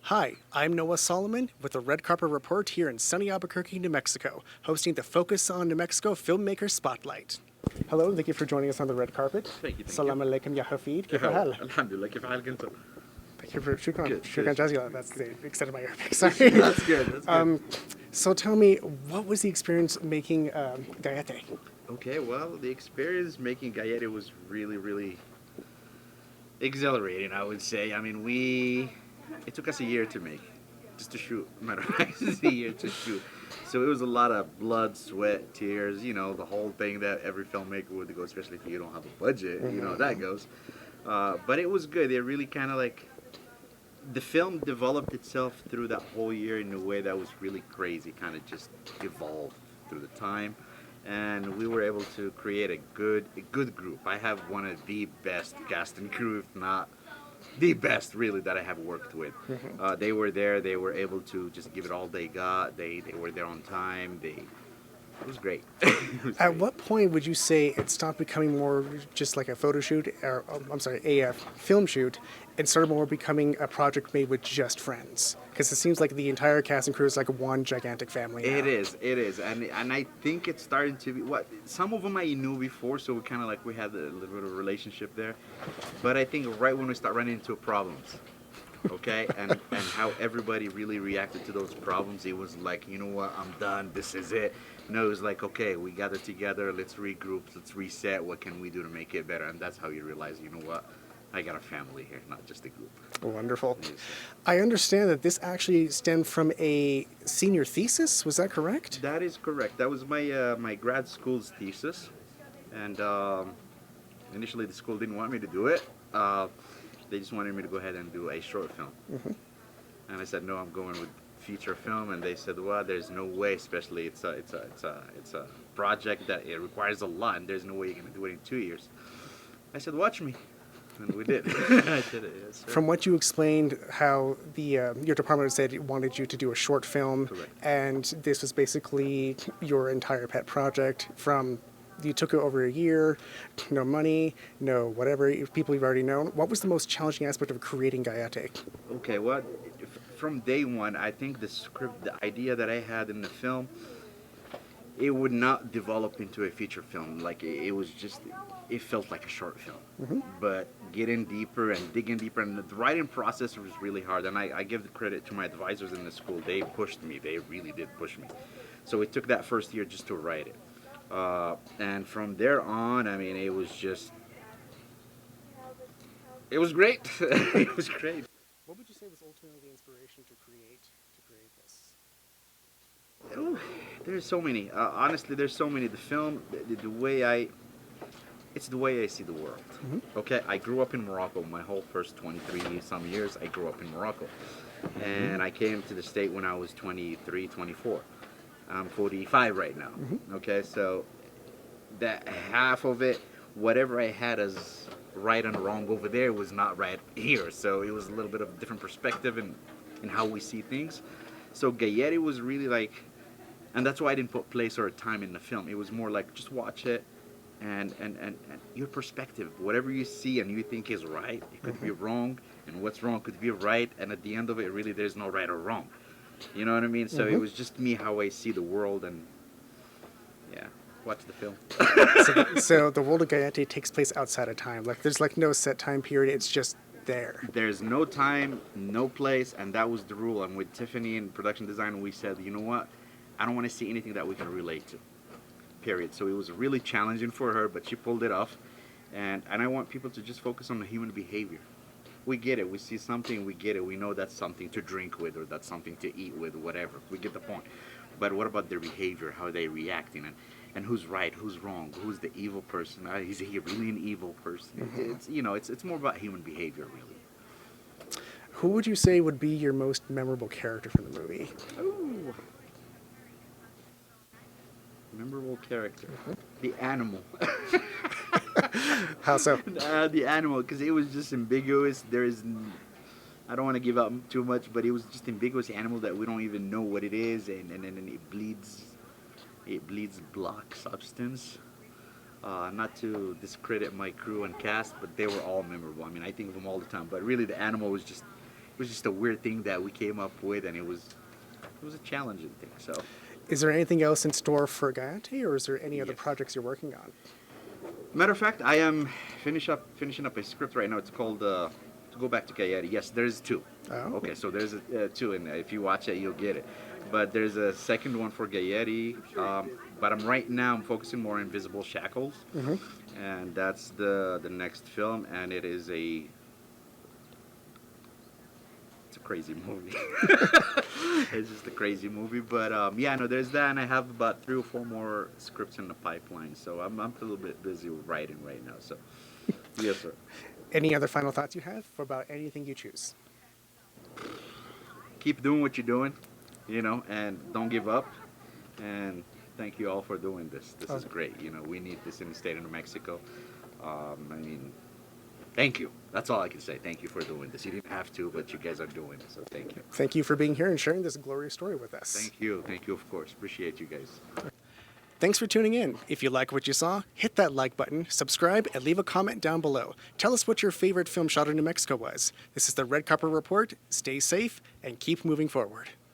Hi, I'm Noah Solomon with the Red Carpet Report here in sunny Albuquerque, New Mexico, hosting the Focus on New Mexico Filmmaker Spotlight. Hello, thank you for joining us on the red carpet. Thank you. Salam alaikum ya Hafid. كيف كيف الحال? الحمد لله كيف حالك أنت؟ Thank you for shukran. Good, Shukran good. jazila. That's the extent of my Arabic. Sorry. That's good. That's good. So tell me, what was the experience making Gaiete? Okay, well, the experience making Gaiete was really exhilarating, I would say. I mean, it took us a year to make, just to shoot. Matter of fact, it's a year to shoot. So it was a lot of blood, sweat, tears, the whole thing that every filmmaker would go, especially if you don't have a budget, how that goes. But it was good. It really kind of the film developed itself through that whole year in a way that was really crazy, kind of just evolved through the time. And we were able to create a good group. I have one of the best cast and crew, if not the best, really, that I have worked with. They were there. They were able to just give it all they got. They were there on time. It was great. At what point would you say it stopped becoming more just like a photo shoot, or a film shoot, and started more becoming a project made with just friends? Because it seems like the entire cast and crew is like one gigantic family now. It is, and I think it's starting to be some of them I knew before, so we kind of we had a little bit of a relationship there. But I think right when we start running into problems, okay, and how everybody really reacted to those problems, it was like, you know what, I'm done. This is it. No, it was like, okay, we gathered together. Let's regroup. Let's reset. What can we do to make it better? And that's how you realize, you know what, I got a family here, not just a group. Wonderful. I understand that this actually stemmed from a senior thesis. Was that correct? That is correct. That was my grad school's thesis, and initially the school didn't want me to do it. They just wanted me to go ahead and do a short film, and I said no, I'm going with feature film. And they said, well, there's no way, especially it's a project that it requires a lot, and there's no way you're going to do it in 2 years. I said, watch me. And we did. I did it, yes, sir. From what you explained, how your department said it wanted you to do a short film, Correct. and this was basically your entire pet project. You took it over a year, no money, no whatever, people you've already known. What was the most challenging aspect of creating Gaiete? Okay, well, from day one, I think the script, the idea that I had in the film, it would not develop into a feature film. It felt like a short film. But getting deeper and digging deeper, and the writing process was really hard. And I give the credit to my advisors in the school. They pushed me. They really did push me. So it took that first year just to write it. And from there on, I mean, it was great. It was great. What would you say was ultimately the inspiration to create this? Oh, there's so many. Honestly, there's so many. The film, it's the way I see the world. Okay, I grew up in Morocco. My whole first 23 some years, I grew up in Morocco. And I came to the state when I was 23, 24. I'm 45 right now. Okay, so that half of it, whatever I had as right and wrong over there was not right here. So it was a little bit of a different perspective in how we see things. So Gaiete was really and that's why I didn't put place or a time in the film. It was more like, just watch it, and your perspective, whatever you see and you think is right, it could be wrong, and what's wrong could be right, and at the end of it, really, there's no right or wrong. You know what I mean? So it was just me, how I see the world, and yeah, watch the film. So the world of Gaiete takes place outside of time. There's no set time period. It's just there. There's no time, no place, and that was the rule. And with Tiffany in production design, we said, you know what? I don't want to see anything that we can relate to. Period. So it was really challenging for her, but she pulled it off. And I want people to just focus on the human behavior. We get it. We see something, we get it. We know that's something to drink with, or that's something to eat with, whatever. We get the point. But what about their behavior, how they reacting, and who's right, who's wrong, who's the evil person? Is he really an evil person? It's more about human behavior, really. Who would you say would be your most memorable character from the movie? Ooh. Memorable character. The animal. How so? The animal, because it was just ambiguous. I don't want to give out too much, but it was just ambiguous animal that we don't even know what it is, and it bleeds. It bleeds black substance. Not to discredit my crew and cast, but they were all memorable. I mean, I think of them all the time. But really, the animal was just, was just a weird thing that we came up with, and it was a challenging thing. So, Is there anything else in store for Gaiete, or is there any other Yes. projects you're working on? matter of fact, I am finishing up a script right now. It's called To Go Back to Gaiete. Yes, there's two. Oh. Okay, so there's two, and if you watch it, you'll get it. But there's a second one for Gaiete. But I'm focusing more on Invisible Shackles, and that's the next film, and it's a crazy movie. It's just a crazy movie, but yeah, no, there's that, and I have about 3 or 4 more scripts in the pipeline, so I'm a little bit busy with writing right now. So, yes, sir. Any other final thoughts you have about anything you choose? Keep doing what you're doing, and don't give up. And thank you all for doing this. This is great. We need this in the state of New Mexico. Thank you. That's all I can say. Thank you for doing this. You didn't have to, but you guys are doing it, so thank you. Thank you for being here and sharing this glorious story with us. Thank you. Thank you, of course. Appreciate you guys. Thanks for tuning in. If you like what you saw, hit that like button, subscribe, and leave a comment down below. Tell us what your favorite film shot in New Mexico was. This is the Red Carpet Report. Stay safe and keep moving forward.